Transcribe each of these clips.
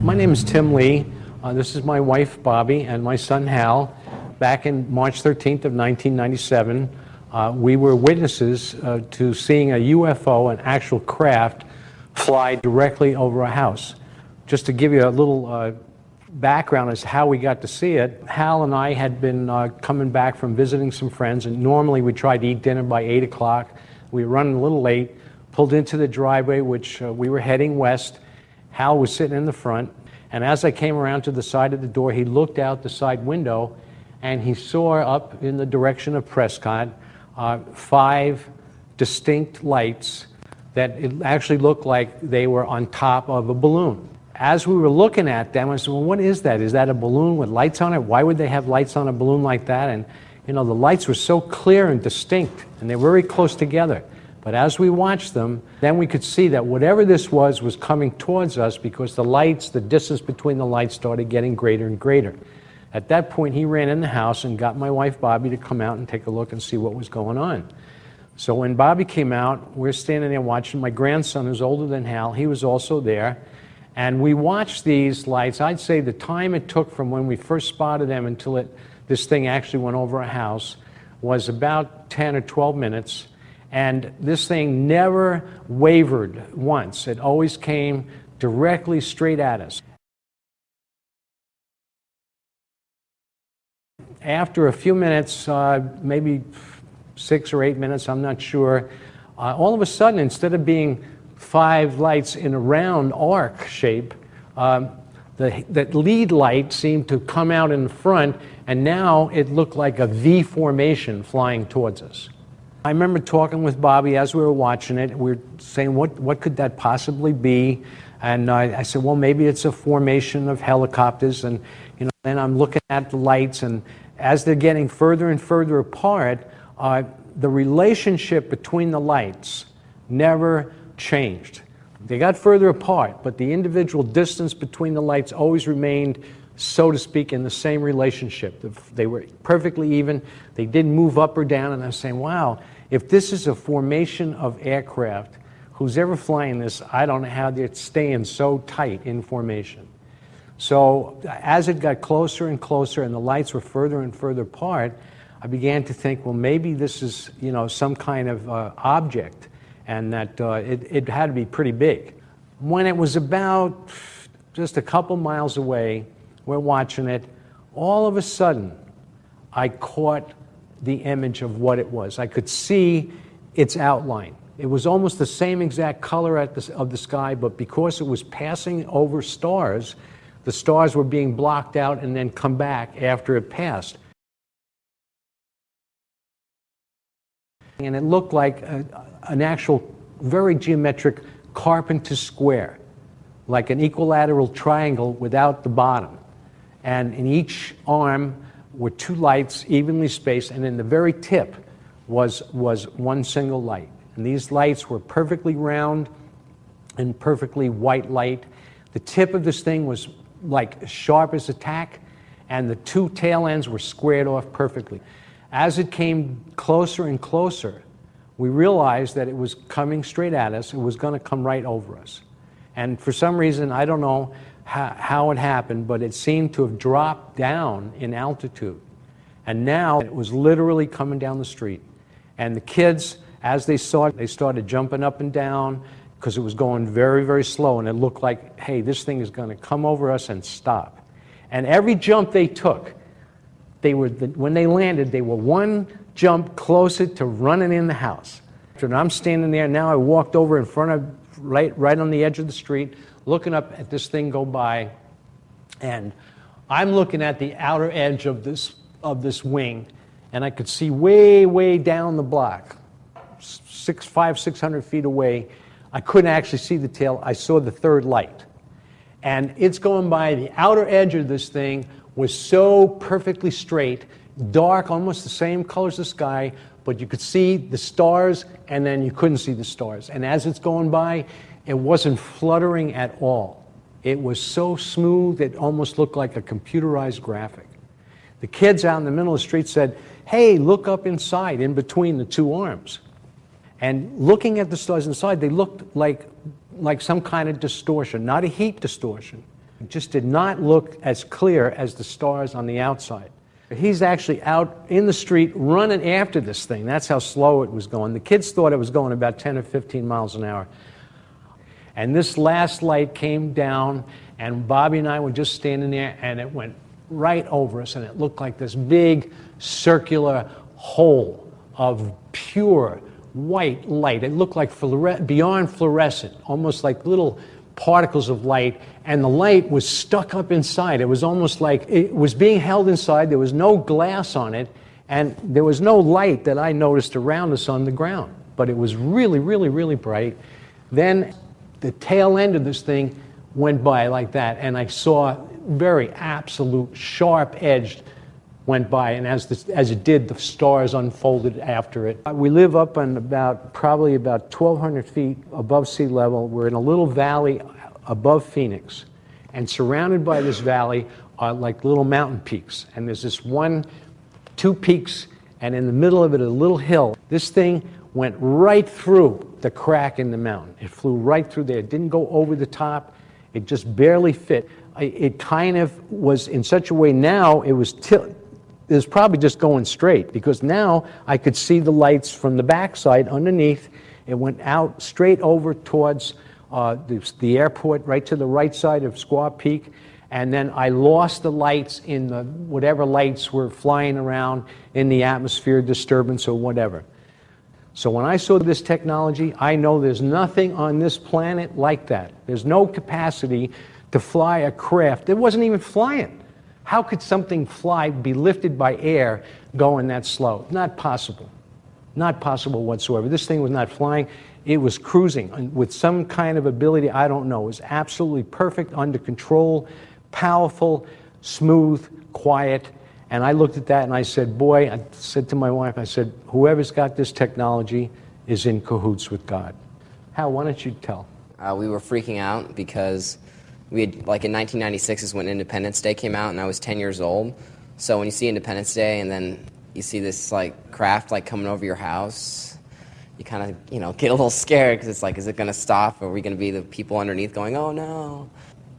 My name is Tim Lee. This is my wife Bobby and my son Hal. Back in March 13th of 1997, we were witnesses to seeing a UFO, an actual craft, fly directly over a house. Just to give you a little background as to how we got to see it, Hal and I had been coming back from visiting some friends, and normally we tried to eat dinner by 8 o'clock. We were running a little late, pulled into the driveway, which we were heading west. Hal was sitting in the front, and as I came around to the side of the door, he looked out the side window and he saw up in the direction of Prescott 5 distinct lights that it actually looked like they were on top of a balloon. As we were looking at them, I said, well, what is that? Is that a balloon with lights on it? Why would they have lights on a balloon like that? And you know, the lights were so clear and distinct, and they were very close together. But as we watched them, then we could see that whatever this was coming towards us, because the lights, the distance between the lights started getting greater and greater. At that point, he ran in the house and got my wife Bobby to come out and take a look and see what was going on. So when Bobby came out, we're standing there watching. My grandson, who's older than Hal, he was also there. And we watched these lights. I'd say the time it took from when we first spotted them until this thing actually went over a house was about 10 or 12 minutes. And this thing never wavered once. It always came directly straight at us. After a few minutes, maybe 6 or 8 minutes, I'm not sure, all of a sudden, instead of being 5 lights in a round arc shape, that lead light seemed to come out in front, and now it looked like a V formation flying towards us. I remember talking with Bobby as we were watching it. We were saying, what could that possibly be? And I said, well, maybe it's a formation of helicopters. And you know, then I'm looking at the lights, and as they're getting further and further apart, the relationship between the lights never changed. They got further apart, but the individual distance between the lights always remained, so to speak, in the same relationship. They were perfectly even. They didn't move up or down, and I was saying, wow, if this is a formation of aircraft, who's ever flying this, I don't know how they're staying so tight in formation. So as it got closer and closer and the lights were further and further apart, I began to think, well, maybe this is, you know, some kind of object, and that it had to be pretty big. When it was about just a couple miles away, we're watching it, all of a sudden I caught the image of what it was. I could see its outline. It was almost the same exact color of the sky, but because it was passing over stars, the stars were being blocked out and then come back after it passed. And it looked like an actual very geometric Carpenter's square, like an equilateral triangle without the bottom. And in each arm were 2 lights evenly spaced, and in the very tip was one single light. And these lights were perfectly round and perfectly white light. The tip of this thing was like as sharp as a tack, and the 2 tail ends were squared off perfectly. As it came closer and closer, we realized that it was coming straight at us. It was going to come right over us. And for some reason, I don't know how it happened, but it seemed to have dropped down in altitude. And now it was literally coming down the street. And the kids, as they saw it, they started jumping up and down because it was going very, very slow. And it looked like, hey, this thing is going to come over us and stop. And every jump they took, when they landed, they were 1 jump closer to running in the house. And I'm standing there, now I walked over in front of, right on the edge of the street, looking up at this thing go by, and I'm looking at the outer edge of this wing, and I could see way, way down the block, 500-600 feet away. I couldn't actually see the tail. I saw the 3rd light. And it's going by, the outer edge of this thing was so perfectly straight, dark, almost the same color as the sky, but you could see the stars, and then you couldn't see the stars. And as it's going by, it wasn't fluttering at all. It was so smooth, it almost looked like a computerized graphic. The kids out in the middle of the street said, hey, look up inside, in between the 2 arms. And looking at the stars inside, they looked like some kind of distortion, not a heat distortion. It just did not look as clear as the stars on the outside. He's actually out in the street running after this thing. That's how slow it was going. The kids thought it was going about 10 or 15 miles an hour. And this last light came down, and Bobby and I were just standing there, and it went right over us, and it looked like this big circular hole of pure white light. It looked like beyond fluorescent, almost like little particles of light, and the light was stuck up inside. It was almost like it was being held inside. There was no glass on it, and there was no light that I noticed around us on the ground, but it was really, really, really bright. Then the tail end of this thing went by like that, and I saw very absolute sharp-edged went by, and as it did, the stars unfolded after it. We live up on probably about 1,200 feet above sea level. We're in a little valley above Phoenix, and surrounded by this valley are like little mountain peaks, and there's this two peaks, and in the middle of it a little hill. This thing went right through the crack in the mountain. It flew right through there. It didn't go over the top. It just barely fit. It kind of was in such a way now it was probably just going straight, because now I could see the lights from the backside underneath. It went out straight over towards the airport, right to the right side of Squaw Peak, and then I lost the lights in whatever lights were flying around in the atmosphere, disturbance or whatever. So when I saw this technology, I know there's nothing on this planet like that. There's no capacity to fly a craft. It wasn't even flying. How could something be lifted by air going that slow? Not possible. Not possible whatsoever. This thing was not flying. It was cruising with some kind of ability, I don't know. It was absolutely perfect, under control, powerful, smooth, quiet. And I looked at that and I said, boy, I said to my wife, I said, whoever's got this technology is in cahoots with God. Hal, why don't you tell? We were freaking out because we had, like in 1996 is when Independence Day came out, and I was 10 years old. So when you see Independence Day and then you see this like craft like coming over your house, you kind of get a little scared, because it's like, is it going to stop? Or are we going to be the people underneath going, oh no?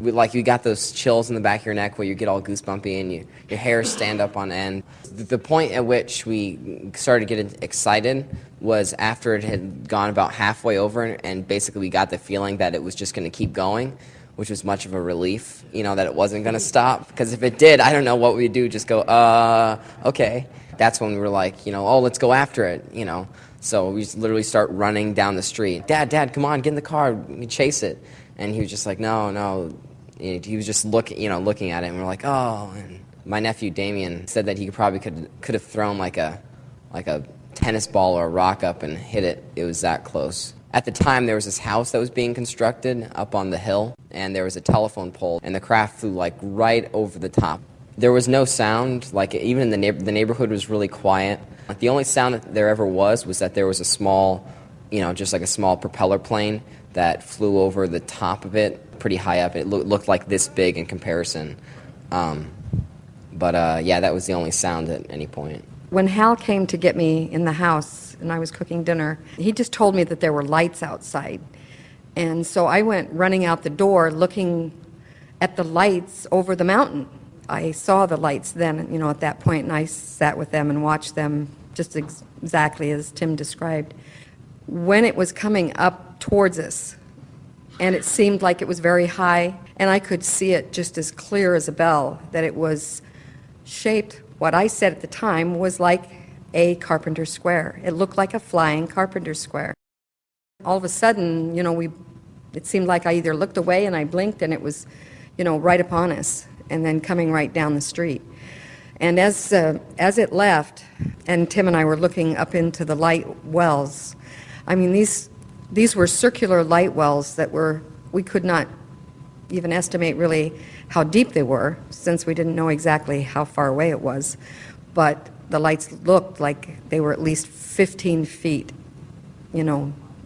You got those chills in the back of your neck where you get all goosebumpy and your hair stand up on end. The point at which we started getting excited was after it had gone about halfway over, and basically we got the feeling that it was just going to keep going, which was much of a relief, that it wasn't going to stop. Because if it did, I don't know what we'd do, just go, okay. That's when we were like, oh, let's go after it, So we just literally start running down the street. Dad, come on, get in the car, we chase it. And he was just like, no. He was just looking at it, and we're like, oh. And my nephew Damien said that he probably could have thrown like a tennis ball or a rock up and hit it. It was that close. At the time, there was this house that was being constructed up on the hill, and there was a telephone pole, and the craft flew like right over the top. There was no sound, like even in the neighborhood was really quiet. The only sound that there ever was that there was a small, just like a small propeller plane that flew over the top of it, pretty high up. It looked like this big in comparison. Yeah, that was the only sound at any point. When Hal came to get me in the house and I was cooking dinner, he just told me that there were lights outside. And so I went running out the door looking at the lights over the mountain. I saw the lights then, at that point, and I sat with them and watched them just exactly as Tim described. When it was coming up towards us, and it seemed like it was very high, and I could see it just as clear as a bell, that it was shaped, what I said at the time was like a carpenter square. It looked like a flying carpenter square. All of a sudden, it seemed like I either looked away and I blinked, and it was, right upon us, and then coming right down the street. And as it left, and Tim and I were looking up into the light wells, I mean, these were circular light wells that we could not even estimate really how deep they were, since we didn't know exactly how far away it was. But the lights looked like they were at least 15 feet,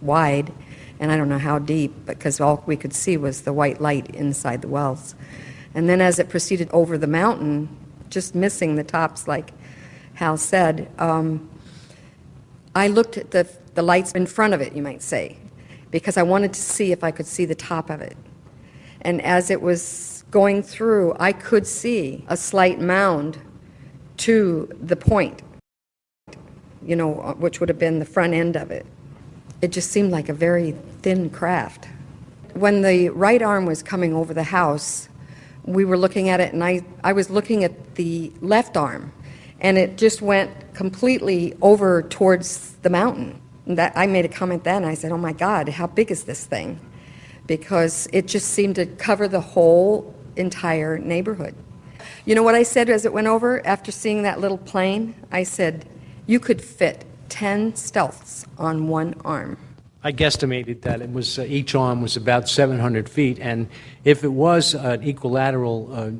wide, and I don't know how deep, because all we could see was the white light inside the wells. And then as it proceeded over the mountain, just missing the tops, like Hal said, I looked at the lights in front of it, you might say, because I wanted to see if I could see the top of it. And as it was going through, I could see a slight mound to the point, you know, which would have been the front end of it. It just seemed like a very thin craft. When the right arm was coming over the house, we were looking at it, and I was looking at the left arm, and it just went completely over towards the mountain. And that, I made a comment then, I said, oh my God, how big is this thing? Because it just seemed to cover the whole entire neighborhood. You know what I said as it went over after seeing that little plane? I said, you could fit 10 stealths on one arm. I guesstimated that it was each arm was about 700 feet, and if it was an equilateral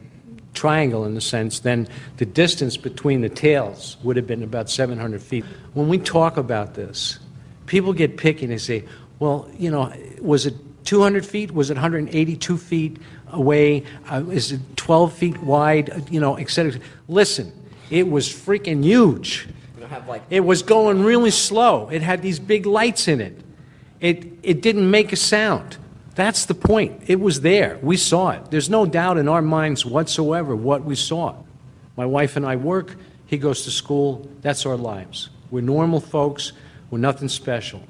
triangle in a sense, then the distance between the tails would have been about 700 feet. When we talk about this, people get picky and they say, well, you know, was it 200 feet? Was it 182 feet away? Is it 12 feet wide? You know, et cetera. Listen, it was freaking huge. It was going really slow. It had these big lights in it. It didn't make a sound. That's the point. It was there. We saw it. There's no doubt in our minds whatsoever what we saw. My wife and I work. He goes to school. That's our lives. We're normal folks. We're nothing special.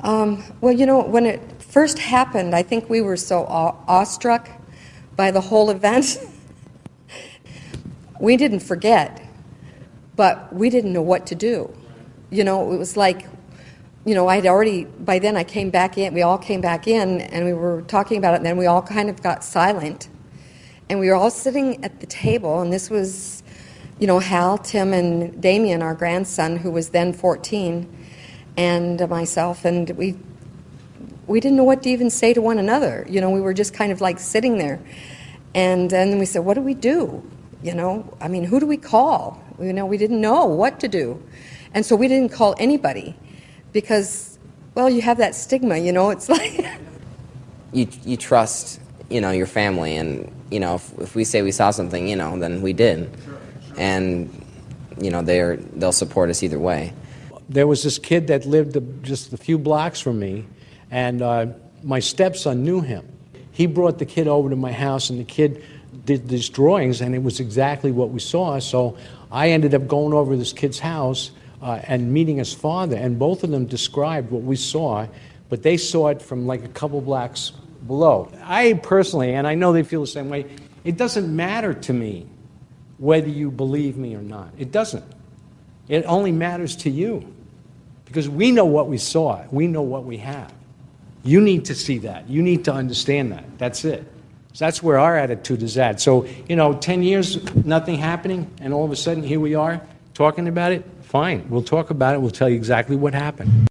Well, you know, when it first happened, I think we were so awestruck by the whole event. We didn't forget, but we didn't know what to do. You know, it was like, you know, I'd already, by then I came back in, we all came back in, and we were talking about it, and then we all kind of got silent. And we were all sitting at the table, and this was, you know, Hal, Tim, and Damien, our grandson, who was then 14, and myself, and we didn't know what to even say to one another. You know, we were just kind of like sitting there. And then we said, what do we do? You know, I mean, who do we call? You know, we didn't know what to do. And so we didn't call anybody. Because, well, you have that stigma, you know, it's like... You trust, you know, your family, and, you know, if we say we saw something, you know, then we did. And, you know, they'll support us either way. There was this kid that lived just a few blocks from me, and my stepson knew him. He brought the kid over to my house, and the kid did these drawings, and it was exactly what we saw. So I ended up going over to this kid's house and meeting his father, and both of them described what we saw, but they saw it from like a couple blocks below. I personally, and I know they feel the same way, it doesn't matter to me whether you believe me or not. It doesn't. It only matters to you, because we know what we saw. We know what we have. You need to see that. You need to understand that. That's it. So that's where our attitude is at. So, you know, 10 years, nothing happening, and all of a sudden here we are talking about it. Fine, we'll talk about it. We'll tell you exactly what happened.